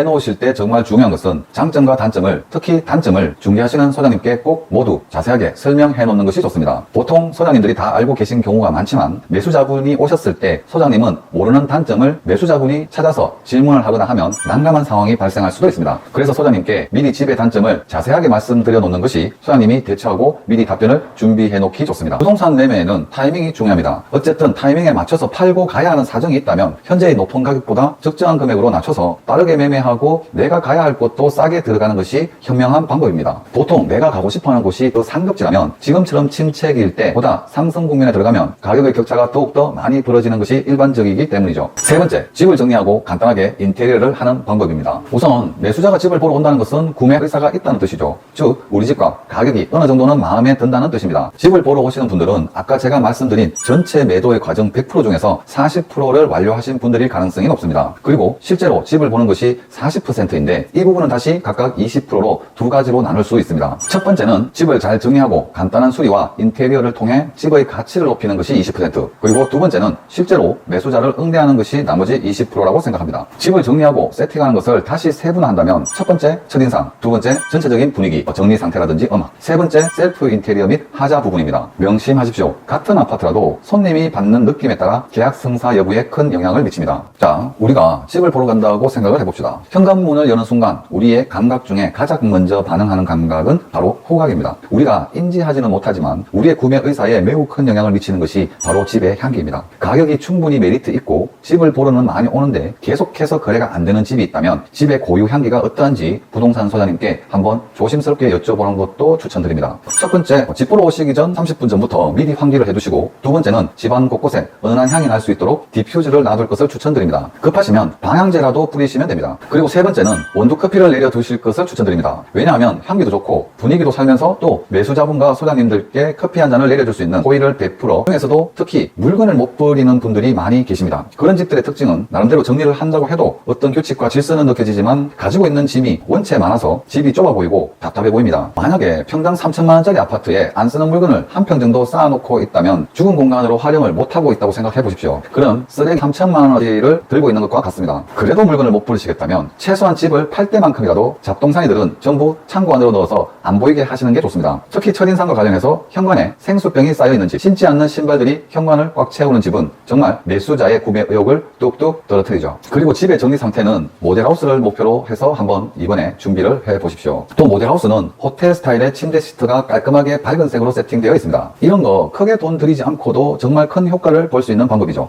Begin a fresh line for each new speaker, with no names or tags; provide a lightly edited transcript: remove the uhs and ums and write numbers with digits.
내놓으실 때 정말 중요한 것은 장점과 단점을, 특히 단점을 중개하시는 소장님께 꼭 모두 자세하게 설명해 놓는 것이 좋습니다. 보통 소장님들이 다 알고 계신 경우가 많지만 매수자분이 오셨을 때 소장님은 모르는 단점을 매수자분이 찾아서 질문을 하거나 하면 난감한 상황이 발생할 수도 있습니다. 그래서 소장님께 미리 집의 단점을 자세하게 말씀드려 놓는 것이 소장님이 대처하고 미리 답변을 준비해 놓기 좋습니다. 부동산 매매에는 타이밍이 중요합니다. 어쨌든 타이밍에 맞춰서 팔고 가야 하는 사정이 있다면 현재의 높은 가격보다 적정한 금액으로 낮춰서 빠르게 매매하고 내가 가야 할 곳도 싸게 들어가는 것이 현명한 방법입니다. 보통 내가 가고 싶어하는 곳이 더 상급지라면 지금처럼 침체기일 때보다 상승 국면에 들어가면 가격의 격차가 더욱더 많이 벌어지는 것이 일반적이기 때문이죠. 세 번째, 집을 정리하고 간단하게 인테리어를 하는 방법입니다. 우선 매수자가 집을 보러 온다는 것은 구매 의사가 있다는 뜻이죠. 즉 우리 집과 가격이 어느 정도는 마음에 든다는 뜻입니다. 집을 보러 오시는 분들은 아까 제가 말씀드린 전체 매도의 과정 100% 중에서 40%를 완료하신 분들일 가능성이 높습니다. 그리고 실제로 집을 보는 것이 40%인데 이 부분은 다시 각각 20%로 두 가지로 나눌 수 있습니다. 첫 번째는 집을 잘 정리하고 간단한 수리와 인테리어를 통해 집의 가치를 높이는 것이 20%, 그리고 두 번째는 실제로 매수자를 응대하는 것이 나머지 20%라고 생각합니다. 집을 정리하고 세팅하는 것을 다시 세분화한다면 첫 번째 첫인상, 두 번째 전체적인 분위기, 정리 상태라든지 음악, 세 번째 셀프 인테리어 및 하자 부분입니다. 명심하십시오. 같은 아파트라도 손님이 받는 느낌에 따라 계약 승사 여부에 큰 영향을 미칩니다. 자, 우리가 집을 보러 간다고 생각을 해봅시다. 현관문을 여는 순간 우리의 감각 중에 가장 먼저 반응하는 감각은 바로 후각입니다. 우리가 인지하지는 못하지만 우리의 구매 의사에 매우 큰 영향을 미치는 것이 바로 집의 향기입니다. 가격이 충분히 메리트 있고 집을 보러는 많이 오는데 계속해서 거래가 안 되는 집이 있다면 집의 고유 향기가 어떠한지 부동산 소장님께 한번 조심스럽게 여쭤보는 것도 추천드립니다. 첫 번째, 집 보러 오시기 전 30분 전부터 미리 환기를 해두시고, 두 번째는 집안 곳곳에 은은한 향이 날 수 있도록 디퓨저를 놔둘 것을 추천드립니다. 급하시면 방향제라도 뿌리시면 됩니다. 그리고 세 번째는 원두 커피를 내려 두실 것을 추천드립니다. 왜냐하면 향기도 좋고 분위기도 살면서 또 매수자분과 소장님들께 커피 한 잔을 내려줄 수 있는 호의를 베풀어 중에서도 특히 물건을 못 버리는 분들이 많이 계십니다. 그런 집들의 특징은 나름대로 정리를 한다고 해도 어떤 규칙과 질서는 느껴지지만 가지고 있는 짐이 원체 많아서 집이 좁아 보이고 답답해 보입니다. 만약에 평당 3천만 원짜리 아파트에 안 쓰는 물건을 한 평 정도 쌓아놓고 있다면 죽은 공간으로 활용을 못하고 있다고 생각해 보십시오. 그럼 쓰레기 3천만 원어치를 들고 있는 것과 같습니다. 그래도 물건을 못 버리시겠다면 최소한 집을 팔 때만큼이라도 잡동사니들은 전부 창고 안으로 넣어서 안 보이게 하시는 게 좋습니다. 특히 첫인상과 관련해서 현관에 생수병이 쌓여있는 집, 신지 않는 신발들이 현관을 꽉 채우는 집은 정말 매수자의 구매 의욕을 뚝뚝 떨어뜨리죠. 그리고 집의 정리 상태는 모델하우스를 목표로 해서 한번 이번에 준비를 해보십시오. 또 모델하우스는 호텔 스타일의 침대 시트가 깔끔하게 밝은 색으로 세팅되어 있습니다. 이런 거 크게 돈 들이지 않고도 정말 큰 효과를 볼 수 있는 방법이죠.